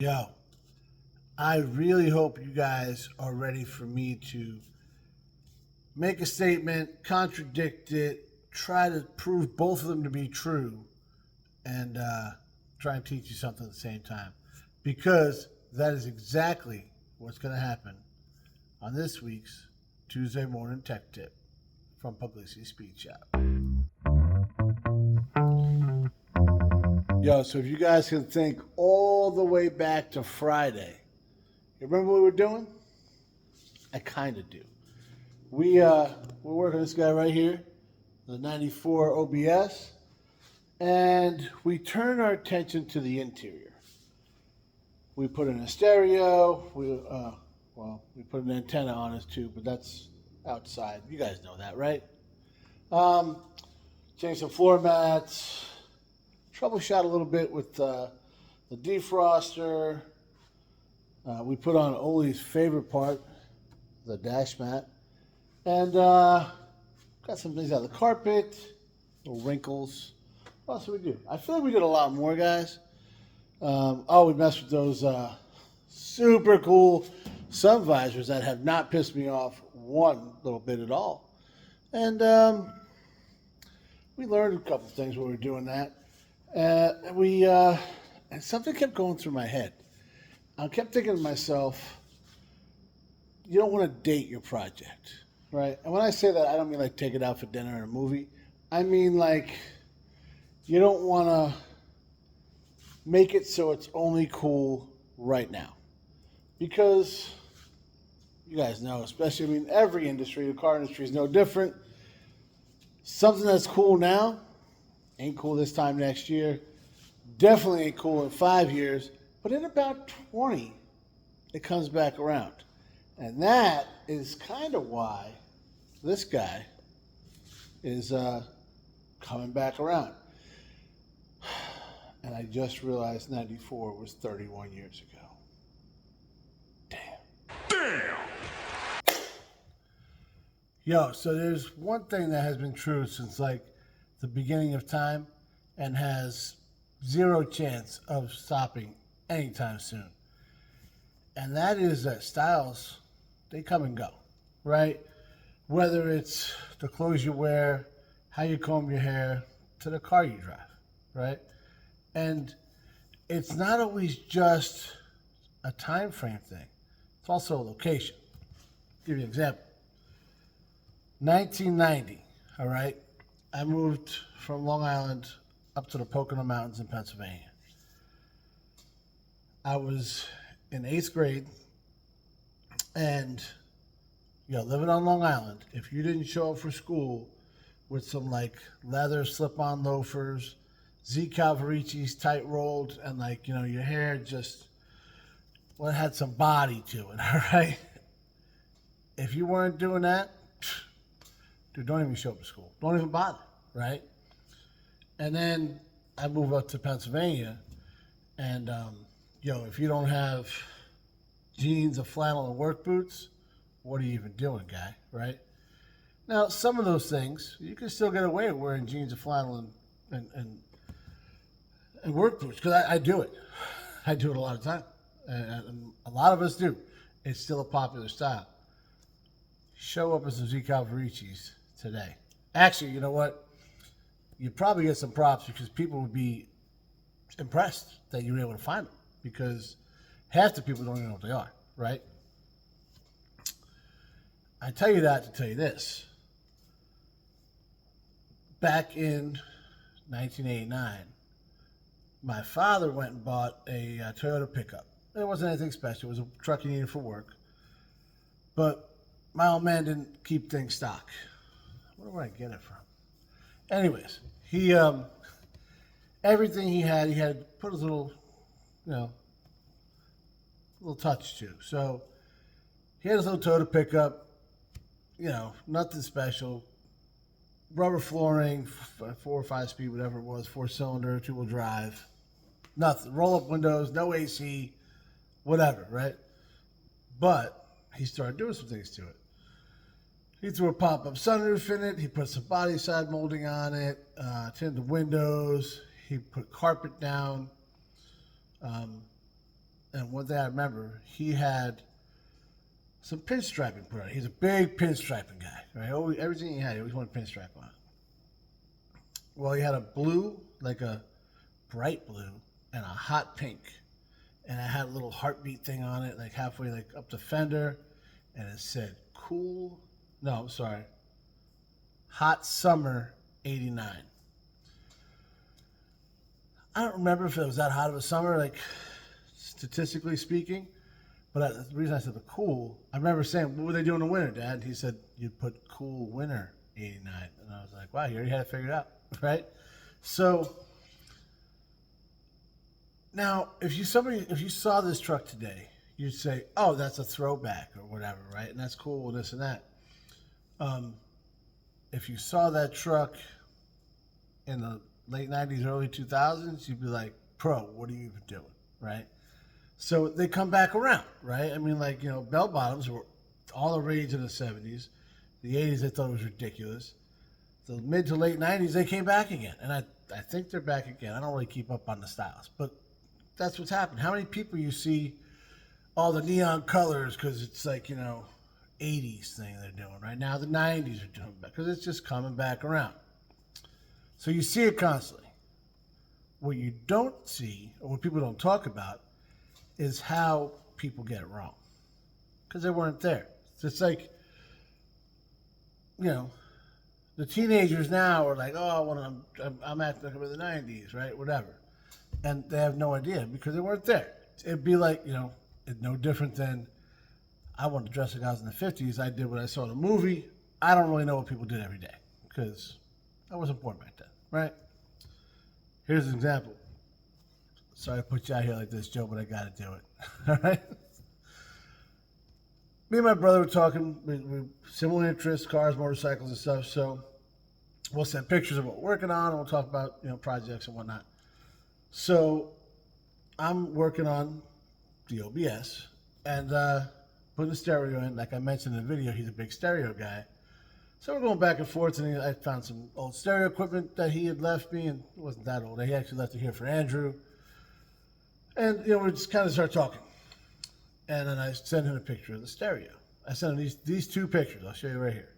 Yo, I really hope you guys are ready for me to make a statement, contradict it, try to prove both of them to be true, and try and teach you something at the same time. Because that is exactly what's going to happen on this week's Tuesday Morning Tech Tip from Pugliese Speed Shop. Yo, so if you guys can think all the way back to Friday, you remember what we were doing? I kind of do. We're working this guy right here, the 94 OBS, and we turn our attention to the interior. We put in a stereo. We put an antenna on it too, but that's outside. You guys know that, right? Um, Changed some floor mats. Troubleshot a little bit with the defroster. We put on Oli's favorite part, the dash mat. And got some things out of the carpet, little wrinkles. What else did we do? I feel like we did a lot more, guys. We messed with those super cool sun visors that have not pissed me off one little bit at all. And we learned a couple things when we were doing that. And something kept going through my head. I kept thinking to myself, you don't want to date your project, right? And when I say that, I don't mean like take it out for dinner and a movie. I mean like you don't want to make it so it's only cool right now. Because you guys know, especially, I mean, every industry, the car industry is no different. Something that's cool now ain't cool this time next year. Definitely ain't cool in 5 years. But in about 20, it comes back around. And that is kind of why this guy is coming back around. And I just realized 94 was 31 years ago. Damn. Yo, so there's one thing that has been true since like the beginning of time and has zero chance of stopping anytime soon. And that is that styles, they come and go, right? Whether it's the clothes you wear, how you comb your hair, to the car you drive, right? And it's not always just a time frame thing. It's also a location. I'll give you an example. 1990, all right? I moved from Long Island up to the Pocono Mountains in Pennsylvania. I was in 8th grade, and living on Long Island, if you didn't show up for school with some like leather slip-on loafers, Z Calvaricis tight rolled, and your hair just, well, it had some body to it, all right? If you weren't doing that, dude, don't even show up to school. Don't even bother, right? And then I moved up to Pennsylvania, and if you don't have jeans, a flannel, and work boots, what are you even doing, guy, right? Now, some of those things, you can still get away with wearing jeans, a flannel, and work boots, because I do it. I do it a lot of time. And a lot of us do. It's still a popular style. Show up with some Z Calvaricis today. Actually, you know what? You'd probably get some props because people would be impressed that you were able to find them, because half the people don't even know what they are, right? I tell you that to tell you this. Back in 1989, my father went and bought a Toyota pickup. It wasn't anything special. It was a truck he needed for work. But my old man didn't keep things stock. Where do I get it from? Anyways, he everything he had put a little, little touch to. So he had his little Toyota pickup, nothing special. Rubber flooring, 4 or 5 speed, whatever it was, 4-cylinder, 2-wheel drive. Nothing. Roll up windows, no AC, whatever, right? But he started doing some things to it. He threw a pop-up sunroof in it. He put some body side molding on it, tinted the windows. He put carpet down. And one thing I remember, he had some pinstriping put on it. He's a big pinstriping guy, right? Always, everything he had, he always wanted pinstripe on. Well, he had a blue, like a bright blue, and a hot pink. And it had a little heartbeat thing on it, like halfway like up the fender. And it said, cool, no, I'm sorry, Hot Summer 89. I don't remember if it was that hot of a summer, like statistically speaking. But the reason I said the cool, I remember saying, what would they do in the winter, Dad? And he said, you'd put cool winter 89. And I was like, wow, you already had it figured out, right? So now, if you saw this truck today, you'd say, oh, that's a throwback or whatever, right? And that's cool, this and that. If you saw that truck in the late 90s, early 2000s, you'd be like, pro, what are you even doing, right? So they come back around, right? I mean, like, bell bottoms were all the rage in the 70s. The 80s, they thought it was ridiculous. The mid to late 90s, they came back again. And I think they're back again. I don't really keep up on the styles, but that's what's happened. How many people you see all the neon colors because it's like, 80s thing they're doing right now. The 90s are doing back because it's just coming back around. So you see it constantly. What you don't see, or what people don't talk about, is how people get it wrong. Because they weren't there. So it's like, the teenagers now are like, oh, I'm acting like I'm in the 90s, right? Whatever. And they have no idea because they weren't there. It'd be like, it's no different than I wanted to dress like I was in the 50s. I did what I saw in a movie. I don't really know what people did every day because I wasn't born back then, right? Here's an example. Sorry to put you out here like this, Joe, but I got to do it. All right? Me and my brother were talking. We similar interests, cars, motorcycles, and stuff. So we'll send pictures of what we're working on, and we'll talk about projects and whatnot. So I'm working on the OBS and putting the stereo in. Like I mentioned in the video, he's a big stereo guy. So we're going back and forth, and I found some old stereo equipment that he had left me, and it wasn't that old. He actually left it here for Andrew. And, we just kind of start talking. And then I sent him a picture of the stereo. I sent him these two pictures. I'll show you right here.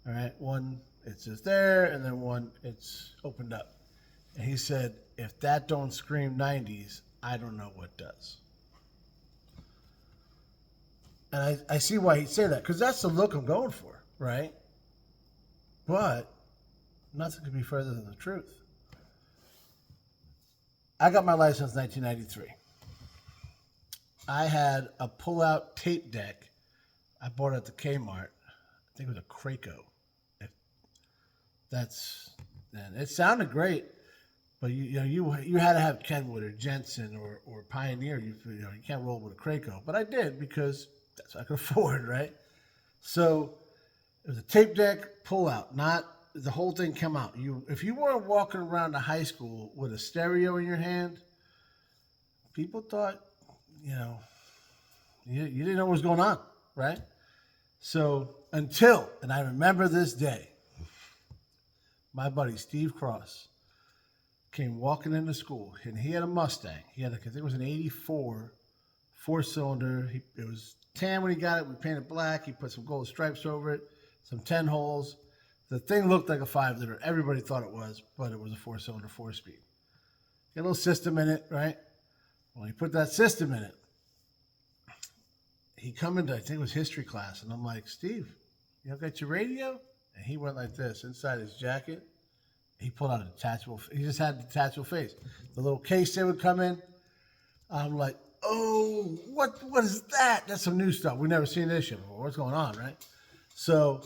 All right. One, it's just there, and then one, it's opened up. And he said, if that don't scream 90s, I don't know what does. And I see why he'd say that, because that's the look I'm going for, right? But nothing could be further than the truth. I got my license in 1993. I had a pull-out tape deck. I bought it at the Kmart. I think it was a Kraco. And it sounded great, but you had to have Kenwood or Jensen or Pioneer. You can't roll with a Kraco. But I did because that's what I could afford, right? So it was a tape deck pull-out, not the whole thing come out. If you weren't walking around the high school with a stereo in your hand, people thought, you didn't know what was going on, right? So and I remember this day, my buddy Steve Cross came walking into school, and he had a Mustang. He had, I think it was an 84 4-cylinder. It was tan when he got it. We painted black. He put some gold stripes over it, some 10 holes. The thing looked like a 5-liter. Everybody thought it was, but it was a 4-cylinder, 4-speed. Got a little system in it, right? Well, he put that system in it. He come into, I think it was history class, and I'm like, Steve, you got your radio? And he went like this, inside his jacket. He pulled out a detachable, he just had a detachable face. The little case they would come in. I'm like, oh, what is that? That's some new stuff. We've never seen this shit before. What's going on, right? So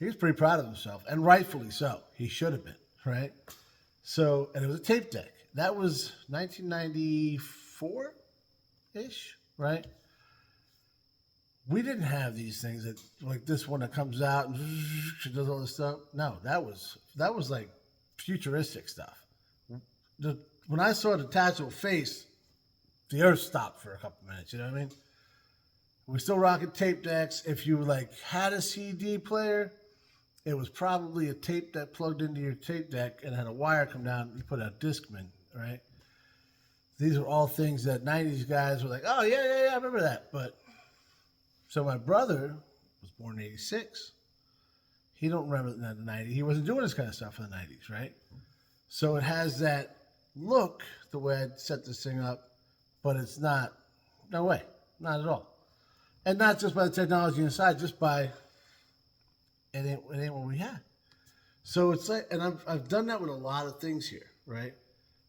he was pretty proud of himself, and rightfully so. He should have been, right? So, and it was a tape deck. That was 1994-ish, right? We didn't have these things that like this one that comes out and does all this stuff. No, that was like futuristic stuff. When I saw the detachable face, the earth stopped for a couple minutes. You know what I mean? We're still rocking tape decks. If you had a CD player, it was probably a tape that plugged into your tape deck and had a wire come down. You put a Discman, right? these are all things that 90s guys were like, oh, yeah, yeah, yeah, I remember that. But so my brother was born in 86. He don't remember the 90s. He wasn't doing this kind of stuff in the 90s, right? So it has that look the way I set this thing up, but it's not, no way, not at all. And not just by the technology inside, just by it ain't what we had. So it's like, and I've done that with a lot of things here, right?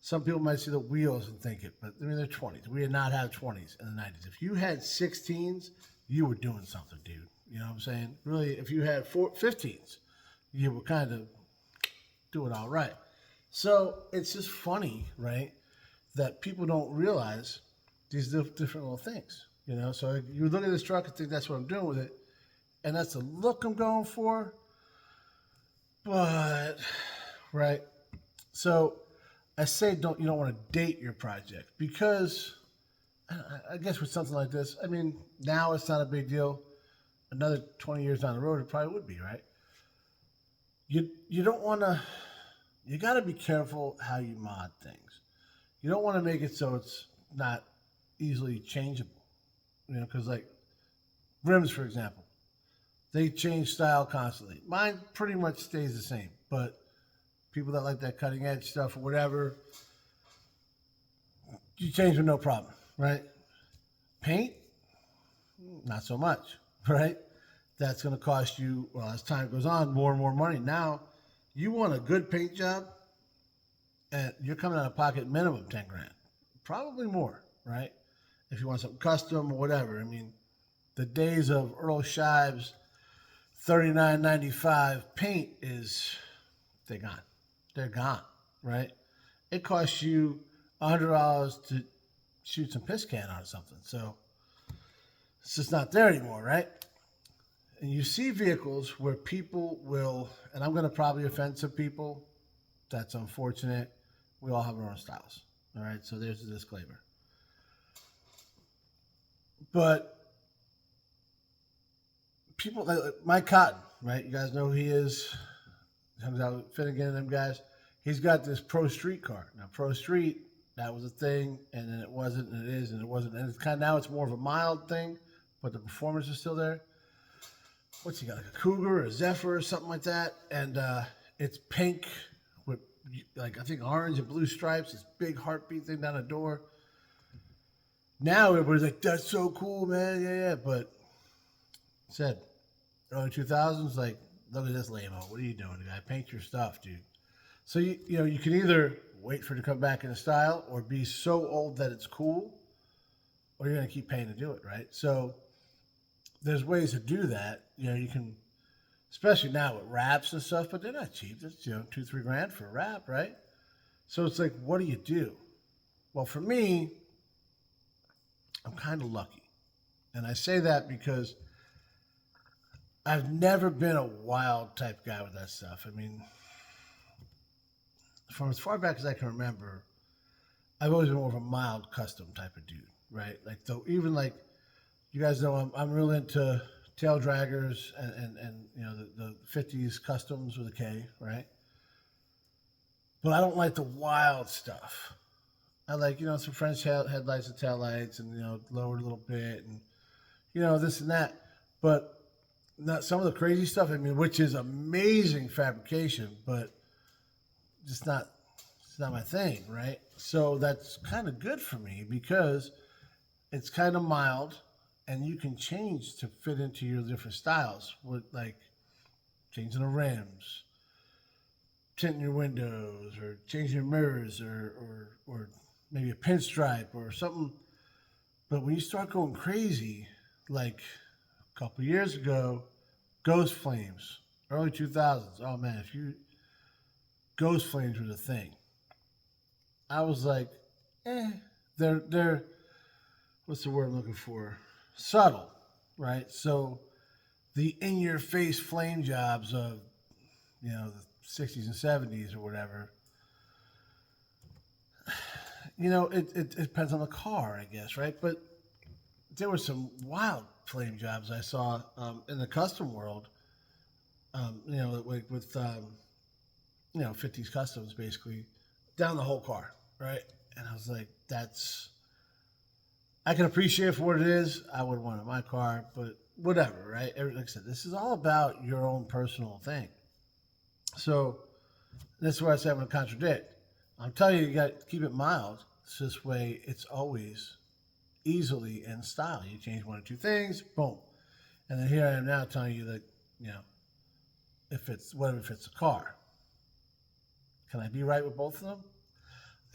Some people might see the wheels and think it, but I mean, they're 20s. We did not have 20s in the 90s. If you had 16s, you were doing something, dude. You know what I'm saying? Really, if you had 15s, you were kind of doing all right. So it's just funny, right? That people don't realize these different little things, you know? So you look at this truck and think that's what I'm doing with it, and that's the look I'm going for. But, right? So I say you don't want to date your project because I guess with something like this, I mean, now it's not a big deal. Another 20 years down the road, it probably would be, right? You don't want to, you got to be careful how you mod things. You don't want to make it so it's not easily changeable, you know, because like rims, for example, they change style constantly. Mine pretty much stays the same, but people that like that cutting edge stuff or whatever, you change with no problem, right? Paint, not so much, right? That's going to cost you, well, as time goes on, more and more money. Now, you want a good paint job, and you're coming out of pocket minimum 10 grand, probably more, right? If you want something custom or whatever. I mean, the days of Earl Shive's $39.95 paint they're gone. They're gone, right? It costs you $100 to shoot some piss can on something. So it's just not there anymore, right? And you see vehicles where people will, and I'm going to probably offend some people. That's unfortunate. We all have our own styles. All right. So there's a disclaimer. But people like Mike Cotton, right? You guys know who he is. Comes out Finnegan and them guys. He's got this Pro Street car. Now, Pro Street, that was a thing, and then it wasn't, and it is, and it wasn't. And it's kind of now it's more of a mild thing, but the performance is still there. What's he got? Like a Cougar or a Zephyr or something like that. And it's pink with, like, I think orange and blue stripes. This big heartbeat thing down the door. Now everybody's like, that's so cool, man. Yeah, yeah. But said, early 2000s, like, look at this lame-o. What are you doing, guy? Paint your stuff, dude. So, you know, you can either wait for it to come back into style or be so old that it's cool, or you're going to keep paying to do it, right? So there's ways to do that. You know, you can, especially now with wraps and stuff, but they're not cheap. It's, you know, $2-3 grand for a wrap, right? So it's like, what do you do? Well, for me, I'm kind of lucky. And I say that because I've never been a wild type guy with that stuff. I mean, from as far back as I can remember, I've always been more of a mild custom type of dude, right? Like, though, even like, you guys know I'm real into tail draggers and you know, the 50s customs with a K, right? But I don't like the wild stuff. I like, you know, some French headlights and tail lights and, you know, lowered a little bit and, you know, this and that. But not some of the crazy stuff, I mean, which is amazing fabrication, but it's not my thing, right? So that's kind of good for me because it's kind of mild and you can change to fit into your different styles with, like, changing the rims, tinting your windows, or changing your mirrors, or maybe a pinstripe or something. But when you start going crazy, like a couple years ago, Ghost Flames, early 2000s. Oh man, Ghost Flames were the thing. I was like, they're what's the word I'm looking for? Subtle, right? So the in-your-face flame jobs of, you know, the 60s and 70s or whatever, you know, it depends on the car, I guess, right? But there were some wild flame jobs I saw in the custom world, you know, with you know, 50s customs, basically, down the whole car, right? And I was like, I can appreciate it for what it is. I would want it in my car, but whatever, right? Like I said, this is all about your own personal thing. So this is where I say I'm going to contradict. I'm telling you, you got to keep it mild. It's this way. It's always easily in style. You change one or two things, boom, and then here I am now telling you that if it's a car. Can I be right with both of them?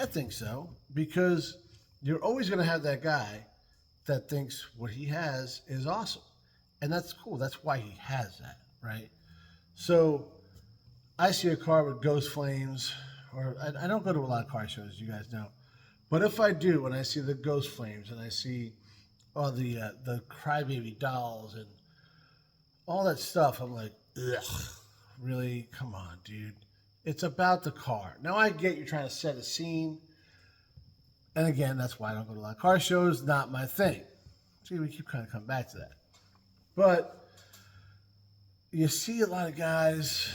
I think so, because you're always going to have that guy that thinks what he has is awesome. And that's cool. That's why he has that, right? So I see a car with ghost flames, or I don't go to a lot of car shows, you guys know. But if I do, when I see the ghost flames and I see all the crybaby dolls and all that stuff, I'm like, ugh, really? Come on, dude. It's about the car. Now I get you're trying to set a scene. And again, that's why I don't go to a lot of car shows. Not my thing. See, we keep kind of coming back to that. But you see a lot of guys.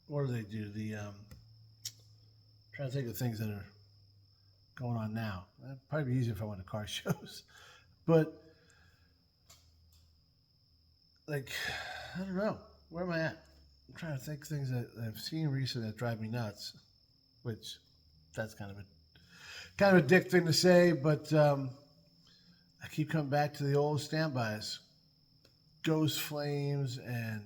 What do they do? Trying to think of things that are going on now. That'd probably be easier if I went to car shows. But like, I don't know. Where am I at? I'm trying to think of things that I've seen recently that drive me nuts. Which, that's kind of a dick thing to say, but I keep coming back to the old standbys. Ghost flames and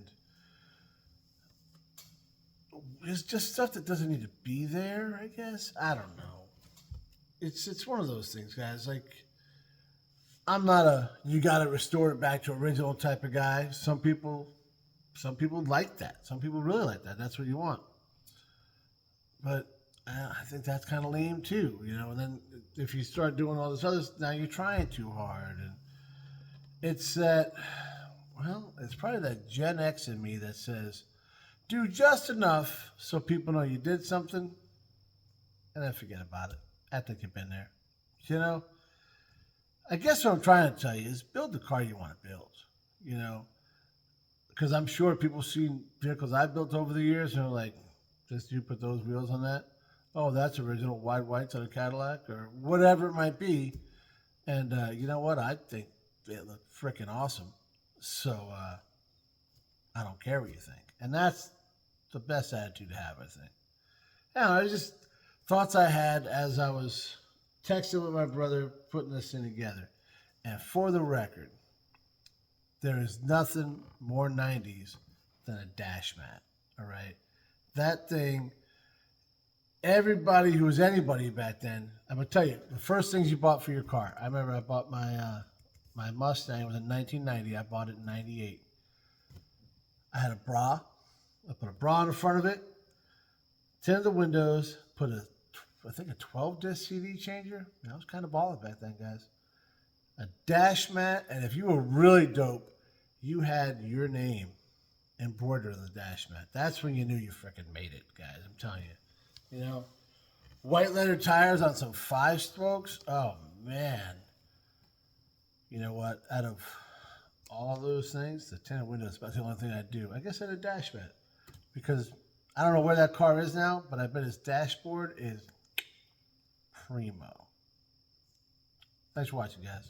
it's just stuff that doesn't need to be there, I guess. I don't know. It's one of those things, guys. Like, I'm not a you gotta restore it back to original type of guy. Some people like that. Some people really like that. That's what you want. But I think that's kind of lame too, And then if you start doing all this other, now you're trying too hard, and it's that. Well, it's probably that Gen X in me that says, do just enough so people know you did something, and then forget about it. Act like you've been there. I guess what I'm trying to tell you is build the car you want to build. Because I'm sure people see vehicles I've built over the years and are like, just you put those wheels on that? Oh, that's original wide whites on a Cadillac or whatever it might be. And you know what? I think they look freaking awesome. So I don't care what you think. And that's the best attitude to have, I think. It's just thoughts I had as I was texting with my brother, putting this thing together. And for the record, there is nothing more 90s than a dash mat, all right? That thing, everybody who was anybody back then, I'm going to tell you, the first things you bought for your car. I remember I bought my Mustang. It was in 1990. I bought it in 98. I had a bra. I put a bra in the front of it, tinted the windows, put a 12-disc CD changer. I was kind of balling back then, guys. A dash mat, and if you were really dope, you had your name embroidered on the dash mat. That's when you knew you freaking made it, guys. I'm telling you. White leather tires on some 5-spokes. Oh, man. You know what? Out of all those things, the tinted window is about the only thing I do. I guess I had a dash mat. Because I don't know where that car is now, but I bet his dashboard is primo. Thanks for watching, guys.